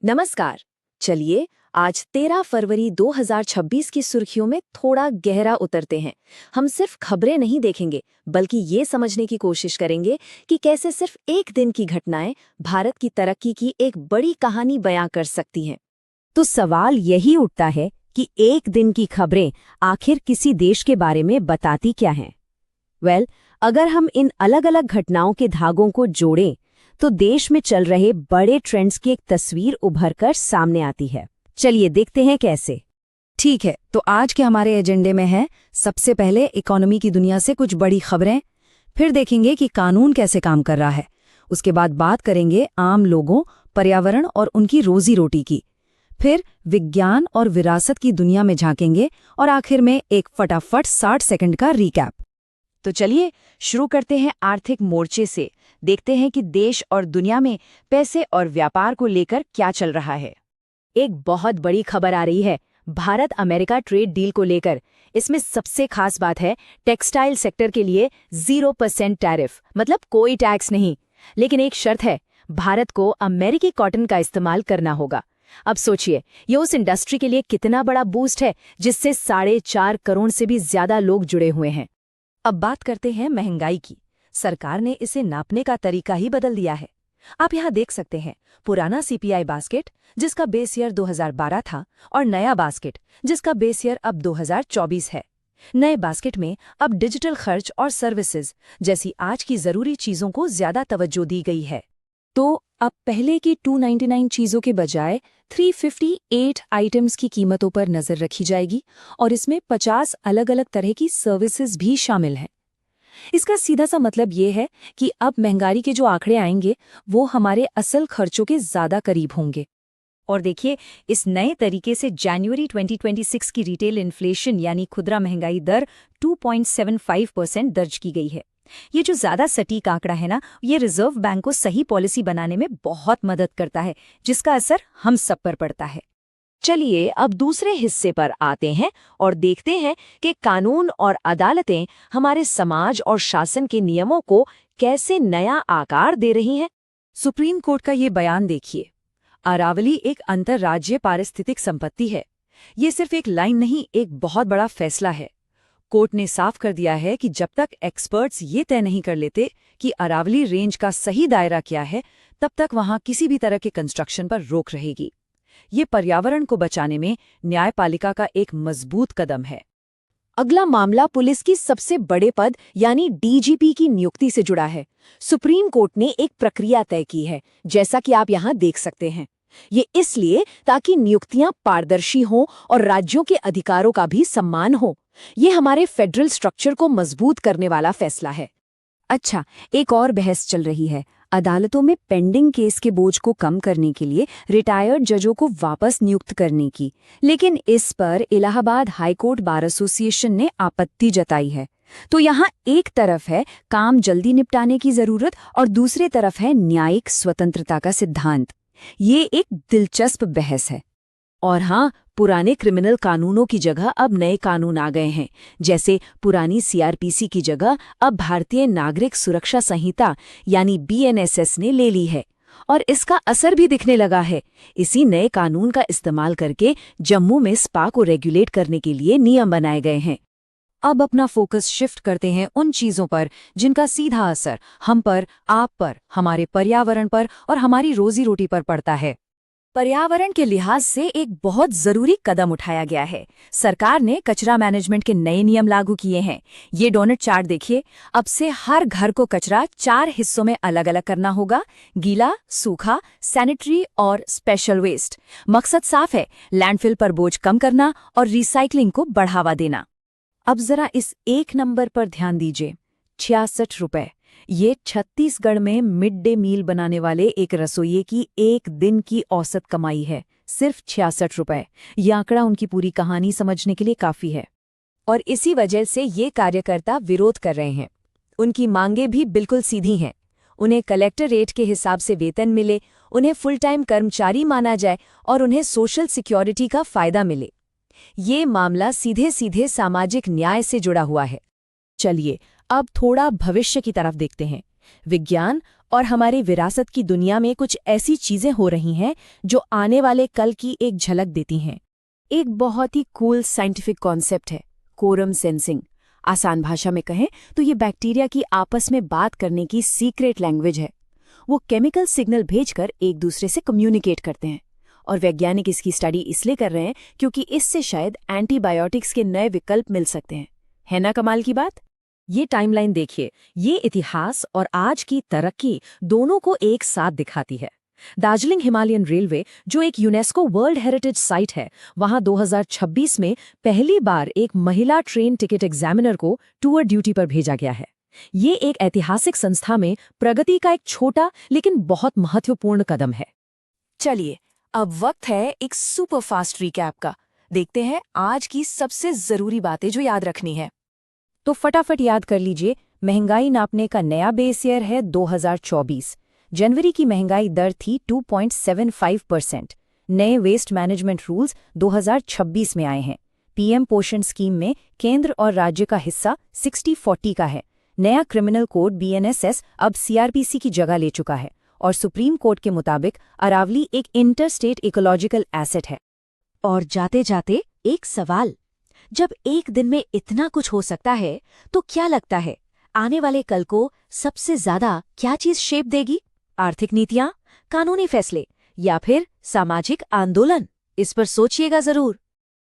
नमस्कार। चलिए आज 13 फरवरी 2026 की सुर्खियों में थोड़ा गहरा उतरते हैं। हम सिर्फ खबरें नहीं देखेंगे बल्कि ये समझने की कोशिश करेंगे कि कैसे सिर्फ एक दिन की घटनाएं भारत की तरक्की की एक बड़ी कहानी बयां कर सकती हैं। तो सवाल यही उठता है कि एक दिन की खबरें आखिर किसी देश के बारे में बताती क्या हैं? अगर हम इन अलग अलग घटनाओं के धागों को जोड़ें तो देश में चल रहे बड़े ट्रेंड्स की एक तस्वीर उभरकर सामने आती है। चलिए देखते हैं कैसे। ठीक है, तो आज के हमारे एजेंडे में है सबसे पहले इकोनॉमी की दुनिया से कुछ बड़ी खबरें, फिर देखेंगे कि कानून कैसे काम कर रहा है, उसके बाद बात करेंगे आम लोगों, पर्यावरण और उनकी रोजी रोटी की, फिर विज्ञान और विरासत की दुनिया में झांकेंगे और आखिर में एक फटाफट 60 सेकंड का रिकैप। तो चलिए शुरू करते हैं आर्थिक मोर्चे से। देखते हैं कि देश और दुनिया में पैसे और व्यापार को लेकर क्या चल रहा है। एक बहुत बड़ी खबर आ रही है भारत अमेरिका ट्रेड डील को लेकर। इसमें सबसे खास बात है टेक्सटाइल सेक्टर के लिए 0% टैरिफ, मतलब कोई टैक्स नहीं। लेकिन एक शर्त है, भारत को अमेरिकी कॉटन का इस्तेमाल करना होगा। अब सोचिए, ये उस इंडस्ट्री के लिए कितना बड़ा बूस्ट है जिससे 4.5 करोड़ से भी ज्यादा लोग जुड़े हुए हैं। अब बात करते हैं महंगाई की। सरकार ने इसे नापने का तरीका ही बदल दिया है। आप यहाँ देख सकते हैं पुराना सीपीआई बास्केट जिसका बेस ईयर 2012 था और नया बास्केट जिसका बेस ईयर अब 2024 है। नए बास्केट में अब डिजिटल खर्च और सर्विसेज जैसी आज की जरूरी चीजों को ज्यादा तवज्जो दी गई है। तो अब पहले की 299 चीजों के बजाय 358 आइटम्स की कीमतों पर नजर रखी जाएगी और इसमें 50 अलग अलग तरह की सर्विसेज भी शामिल हैं। इसका सीधा सा मतलब ये है कि अब महंगाई के जो आंकड़े आएंगे वो हमारे असल खर्चों के ज्यादा करीब होंगे। और देखिए, इस नए तरीके से जनवरी 2026 की रिटेल इन्फ्लेशन यानी खुदरा महंगाई दर 2.75% दर्ज की गई है। ये जो ज्यादा सटीक आंकड़ा है ना, ये रिजर्व बैंक को सही पॉलिसी बनाने में बहुत मदद करता है, जिसका असर हम सब पर पड़ता है। चलिए अब दूसरे हिस्से पर आते हैं और देखते हैं कि कानून और अदालतें हमारे समाज और शासन के नियमों को कैसे नया आकार दे रही हैं। सुप्रीम कोर्ट का ये बयान देखिए। अरावली एक अंतर्राज्यीय पारिस्थितिक संपत्ति है। ये सिर्फ एक लाइन नहीं, एक बहुत बड़ा फैसला है। कोर्ट ने साफ कर दिया है कि जब तक एक्सपर्ट्स ये तय नहीं कर लेते कि अरावली रेंज का सही दायरा क्या है, तब तक वहां किसी भी तरह के कंस्ट्रक्शन पर रोक रहेगी। ये पर्यावरण को बचाने में न्यायपालिका का एक मजबूत कदम है। अगला मामला पुलिस की सबसे बड़े पद यानी डीजीपी की नियुक्ति से जुड़ा है। सुप्रीम कोर्ट ने एक प्रक्रिया तय की है, जैसा कि आप यहाँ देख सकते हैं। ये इसलिए ताकि नियुक्तियां पारदर्शी हों और राज्यों के अधिकारों का भी सम्मान हो। ये हमारे फेडरल स्ट्रक्चर को मजबूत करने वाला फैसला है। अच्छा, एक और बहस चल रही है अदालतों में पेंडिंग केस के बोझ को कम करने के लिए रिटायर्ड जजों को वापस नियुक्त करने की। लेकिन इस पर इलाहाबाद हाईकोर्ट बार एसोसिएशन ने आपत्ति जताई है। तो यहाँ एक तरफ है काम जल्दी निपटाने की जरूरत और दूसरी तरफ है न्यायिक स्वतंत्रता का सिद्धांत। ये एक दिलचस्प बहस है। और हाँ, पुराने क्रिमिनल कानूनों की जगह अब नए कानून आ गए हैं। जैसे पुरानी सीआरपीसी की जगह अब भारतीय नागरिक सुरक्षा संहिता यानी बीएनएसएस ने ले ली है और इसका असर भी दिखने लगा है। इसी नए कानून का इस्तेमाल करके जम्मू में स्पा को रेगुलेट करने के लिए नियम बनाए गए हैं। अब अपना फोकस शिफ्ट करते हैं उन चीजों पर जिनका सीधा असर हम पर, आप पर, हमारे पर्यावरण पर और हमारी रोजी रोटी पर पड़ता है। पर्यावरण के लिहाज से एक बहुत जरूरी कदम उठाया गया है। सरकार ने कचरा मैनेजमेंट के नए नियम लागू किए हैं। ये डोनट चार्ट देखिए। अब से हर घर को कचरा 4 हिस्सों में अलग अलग करना होगा: गीला, सूखा, सैनिटरी और स्पेशल वेस्ट। मकसद साफ है, लैंडफिल पर बोझ कम करना और रिसाइकलिंग को बढ़ावा देना। अब जरा इस एक नंबर पर ध्यान दीजिए, 66 रुपए। ये छत्तीसगढ़ में मिड डे मील बनाने वाले एक रसोइये की एक दिन की औसत कमाई है, सिर्फ 66 रुपए। ये आंकड़ा उनकी पूरी कहानी समझने के लिए काफी है। और इसी वजह से ये कार्यकर्ता विरोध कर रहे हैं। उनकी मांगे भी बिल्कुल सीधी हैं। उन्हें कलेक्टर रेट के हिसाब से वेतन मिले, उन्हें फुल टाइम कर्मचारी माना जाए और उन्हें सोशल सिक्योरिटी का फायदा मिले। ये मामला सीधे सीधे सामाजिक न्याय से जुड़ा हुआ है। चलिए अब थोड़ा भविष्य की तरफ देखते हैं। विज्ञान और हमारी विरासत की दुनिया में कुछ ऐसी चीजें हो रही हैं जो आने वाले कल की एक झलक देती हैं। एक बहुत ही कूल साइंटिफिक कॉन्सेप्ट है कोरम सेंसिंग। आसान भाषा में कहें तो ये बैक्टीरिया की आपस में बात करने की सीक्रेट लैंग्वेज है। वो केमिकल सिग्नल भेजकर एक दूसरे से कम्युनिकेट करते हैं और वैज्ञानिक इसकी स्टडी इसलिए कर रहे हैं क्योंकि इससे शायद एंटीबायोटिक्स के नए विकल्प मिल सकते हैं। है ना कमाल की बात? ये टाइमलाइन देखिए, ये इतिहास और आज की तरक्की दोनों को एक साथ दिखाती है। दार्जिलिंग हिमालयन रेलवे, जो एक यूनेस्को वर्ल्ड हेरिटेज साइट है, वहां 2026 में पहली बार एक महिला ट्रेन टिकट एग्जामिनर को टूर ड्यूटी पर भेजा गया है। ये एक ऐतिहासिक संस्था में प्रगति का एक छोटा लेकिन बहुत महत्वपूर्ण कदम है। चलिए, अब वक्त है एक सुपर फास्ट रिकैप का। देखते हैं आज की सबसे जरूरी बातें जो याद रखनी है। तो फटाफट याद कर लीजिए, महंगाई नापने का नया बेस ईयर है 2024। जनवरी की महंगाई दर थी 2.75%। नए वेस्ट मैनेजमेंट रूल्स 2026 में आए हैं। पीएम पोषण स्कीम में केंद्र और राज्य का हिस्सा 60-40 का है। नया क्रिमिनल कोड बीएनएसएस अब सीआरपीसी की जगह ले चुका है और सुप्रीम कोर्ट के मुताबिक अरावली एक इंटरस्टेट इकोलॉजिकल एसेट है। और जाते जाते एक सवाल, जब एक दिन में इतना कुछ हो सकता है तो क्या लगता है आने वाले कल को सबसे ज्यादा क्या चीज शेप देगी? आर्थिक नीतियां, कानूनी फैसले या फिर सामाजिक आंदोलन? इस पर सोचिएगा जरूर।